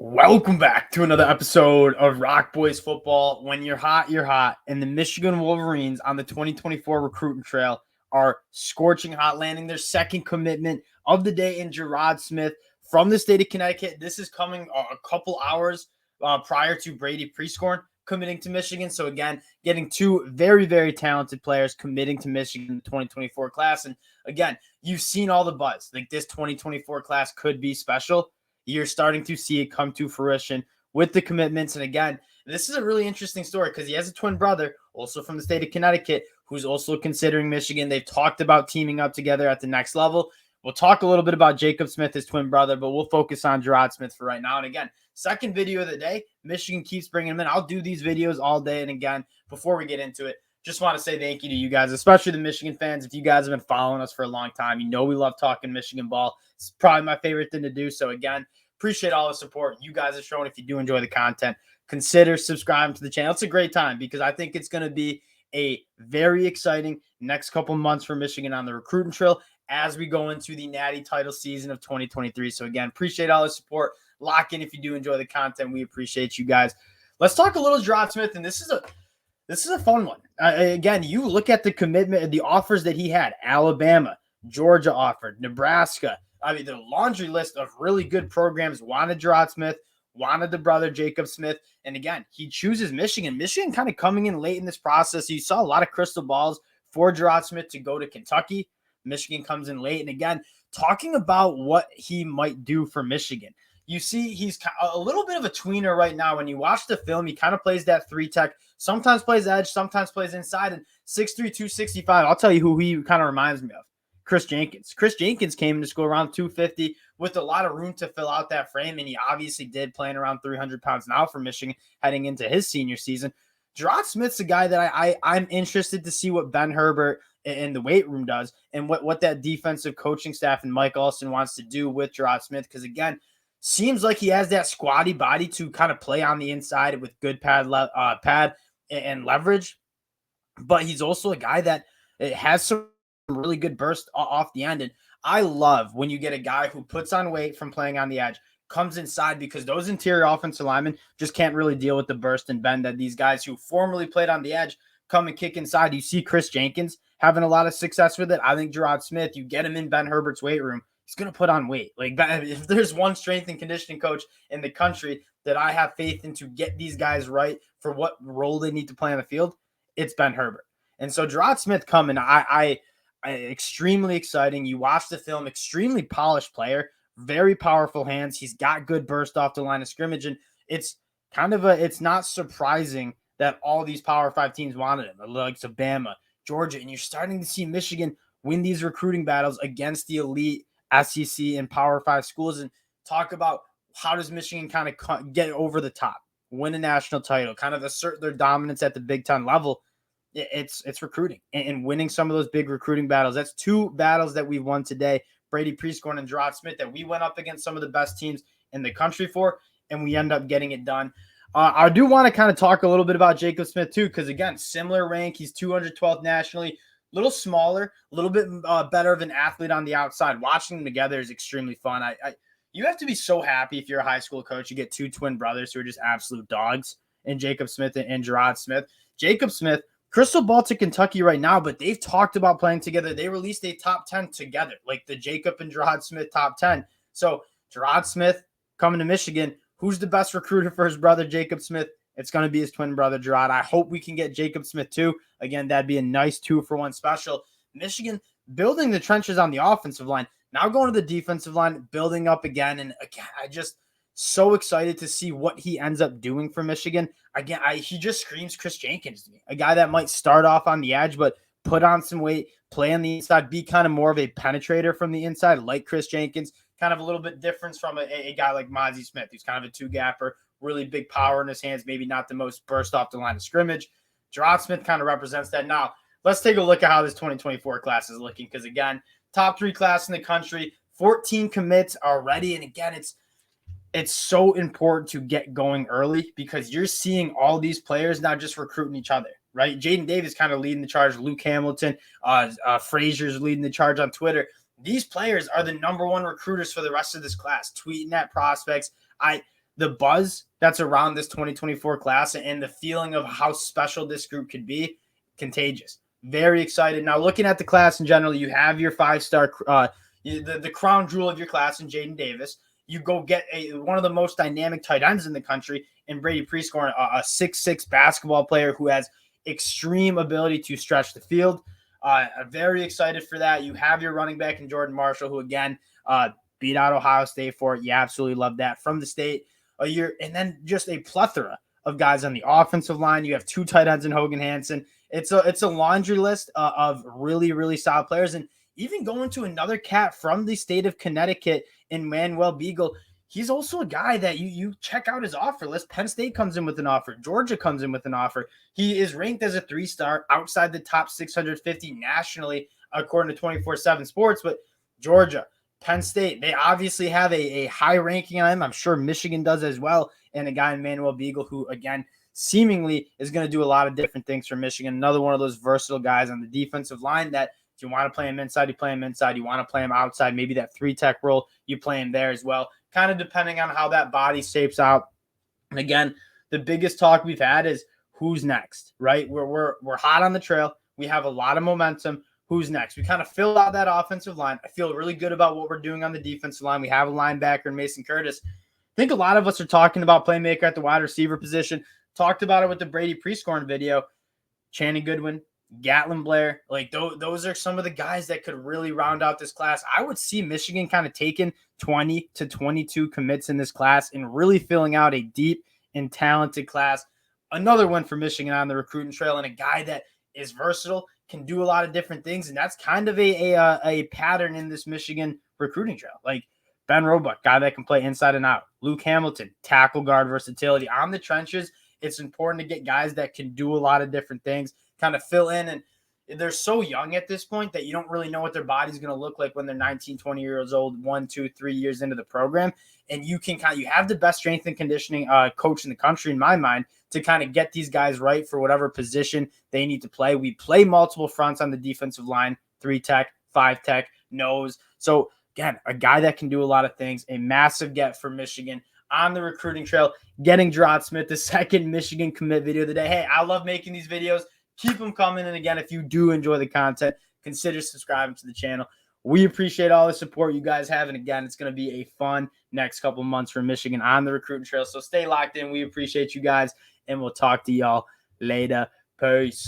Welcome back to another episode of Rock Boys Football. When you're hot, you're hot. And the Michigan Wolverines on the 2024 recruiting trail are scorching hot, landing their second commitment of the day in Gerard Smith from the state of Connecticut. This is coming a couple hours prior to Brady Prescorn committing to Michigan. So again, getting two very, very talented players committing to Michigan in the 2024 class. And again, you've seen all the buzz. Like this 2024 class could be special. You're starting to see it come to fruition with the commitments. And again, this is a really interesting story because he has a twin brother, also from the state of Connecticut, who's also considering Michigan. They've talked about teaming up together at the next level. We'll talk a little bit about Jacob Smith, his twin brother, but we'll focus on Gerard Smith for right now. And again, second video of the day, Michigan keeps bringing him in. I'll do these videos all day. And again, before we get into it, just want to say thank you to you guys, especially the Michigan fans. If you guys have been following us for a long time, you know we love talking Michigan ball. It's probably my favorite thing to do. So again, appreciate all the support you guys are showing. If you do enjoy the content, consider subscribing to the channel. It's a great time because I think it's going to be a very exciting next couple months for Michigan on the recruiting trail as we go into the Natty title season of 2023. So again, appreciate all the support. Lock in if you do enjoy the content. We appreciate you guys. Let's talk a little Gerard Smith, and this is a fun one. Again, you look at the commitment, the offers that he had. Alabama, Georgia offered, Nebraska. I mean, the laundry list of really good programs wanted Gerard Smith, wanted the brother Jacob Smith. And again, he chooses Michigan. Michigan kind of coming in late in this process. You saw a lot of crystal balls for Gerard Smith to go to Kentucky. Michigan comes in late. And again, talking about what he might do for Michigan. You see, he's a little bit of a tweener right now. When you watch the film, he kind of plays that three tech, sometimes plays edge, sometimes plays inside. And 6'3", 265, I'll tell you who he kind of reminds me of. Chris Jenkins. Chris Jenkins came into school around 250 with a lot of room to fill out that frame, and he obviously did, playing around 300 pounds now for Michigan heading into his senior season. Gerard Smith's a guy that I'm interested to see what Ben Herbert in the weight room does and what that defensive coaching staff and Mike Alston wants to do with Gerard Smith because, again, seems like he has that squatty body to kind of play on the inside with good pad and leverage, but he's also a guy that has some really good burst off the end. And I love when you get a guy who puts on weight from playing on the edge, comes inside, because those interior offensive linemen just can't really deal with the burst and bend that these guys who formerly played on the edge come and kick inside. You see Chris Jenkins having a lot of success with it. I think Gerard Smith, you get him in Ben Herbert's weight room, he's going to put on weight. Like, if there's one strength and conditioning coach in the country that I have faith in to get these guys right for what role they need to play on the field, it's Ben Herbert. And so Gerard Smith coming, extremely exciting. You watch the film, extremely polished player, very powerful hands. He's got good burst off the line of scrimmage. And it's not surprising that all these Power 5 teams wanted him, like Bama, Georgia, and you're starting to see Michigan win these recruiting battles against the elite SEC and Power 5 schools. And talk about how does Michigan kind of get over the top, win a national title, kind of assert their dominance at the Big Ten level. It's recruiting and winning some of those big recruiting battles. That's two battles that we've won today, Brady Prescorn and Gerard Smith, that we went up against some of the best teams in the country for, and we end up getting it done. I do want to kind of talk a little bit about Jacob Smith too, because again, similar rank. He's 212th nationally, a little smaller, a little bit better of an athlete on the outside. Watching them together is extremely fun. You have to be so happy if you're a high school coach. You get two twin brothers who are just absolute dogs, in Jacob Smith and Gerard Smith. Jacob Smith, crystal ball to Kentucky right now, but they've talked about playing together. They released a top 10 together, like the Jacob and Gerard Smith top 10. So Gerard Smith coming to Michigan. Who's the best recruiter for his brother, Jacob Smith? It's going to be his twin brother, Gerard. I hope we can get Jacob Smith too. Again, that'd be a nice 2-for-1 special. Michigan building the trenches on the offensive line. Now going to the defensive line, building up again. And again, I just so excited to see what he ends up doing for Michigan. Again, he just screams Chris Jenkins to me. A guy that might start off on the edge, but put on some weight, play on the inside, be kind of more of a penetrator from the inside, like Chris Jenkins. Kind of a little bit different from a guy like Mozzie Smith, who's kind of a two-gapper, really big power in his hands, maybe not the most burst off the line of scrimmage. Gerard Smith kind of represents that. Now, let's take a look at how this 2024 class is looking, because, again, top 3 class in the country, 14 commits already. And, again, it's so important to get going early because you're seeing all these players now just recruiting each other, right? Jaden Davis kind of leading the charge. Luke Hamilton, Frazier's leading the charge on Twitter. These players are the number 1 recruiters for the rest of this class, tweeting at prospects. the buzz that's around this 2024 class and the feeling of how special this group could be, contagious. Very excited. Now, looking at the class in general, you have your 5-star, the crown jewel of your class in Jaden Davis. You go get one of the most dynamic tight ends in the country in Brady Prescorn, a 6'6" basketball player who has extreme ability to stretch the field. Very excited for that. You have your running back in Jordan Marshall, who, again, beat out Ohio State for it. You absolutely love that. From the state, and then just a plethora of guys on the offensive line. You have 2 tight ends in Hogan Hansen. It's a laundry list of really, really solid players. And even going to another cat from the state of Connecticut in Manuel Beagle, he's also a guy that you check out his offer list. Penn State comes in with an offer. Georgia comes in with an offer. He is ranked as a 3-star outside the top 650 nationally, according to 24/7 Sports. But Georgia, Penn State, they obviously have a high ranking on him. I'm sure Michigan does as well. And a guy in Manuel Beagle who, again, seemingly is going to do a lot of different things for Michigan. Another one of those versatile guys on the defensive line that if you want to play him inside, you play him inside. You want to play him outside, maybe that 3-tech role, you play him there as well, kind of depending on how that body shapes out. And again, the biggest talk we've had is who's next, right? We're hot on the trail. We have a lot of momentum. Who's next? We kind of filled out that offensive line. I feel really good about what we're doing on the defensive line. We have a linebacker in Mason Curtis. I think a lot of us are talking about playmaker at the wide receiver position. Talked about it with the Brady Prescorn video. Channing Goodwin, Gatlin Blair, like those are some of the guys that could really round out this class. I would see Michigan kind of taking 20 to 22 commits in this class and really filling out a deep and talented class. Another one for Michigan on the recruiting trail, and a guy that is versatile, can do a lot of different things, and that's kind of a pattern in this Michigan recruiting trail. Like Ben Roebuck, guy that can play inside and out. Luke Hamilton, tackle guard versatility. On the trenches, it's important to get guys that can do a lot of different things, kind of fill in. And they're so young at this point that you don't really know what their body's going to look like when they're 19, 20 years old, 1, 2, 3 years into the program. And you have the best strength and conditioning coach in the country, in my mind, to kind of get these guys right for whatever position they need to play. We play multiple fronts on the defensive line, 3-tech, 5-tech, nose. So again, a guy that can do a lot of things, a massive get for Michigan on the recruiting trail, getting Gerard Smith, the second Michigan commit video of the day. Hey, I love making these videos. Keep them coming. And again, if you do enjoy the content, consider subscribing to the channel. We appreciate all the support you guys have. And again, it's going to be a fun next couple months for Michigan on the recruiting trail. So stay locked in. We appreciate you guys, and we'll talk to y'all later. Peace.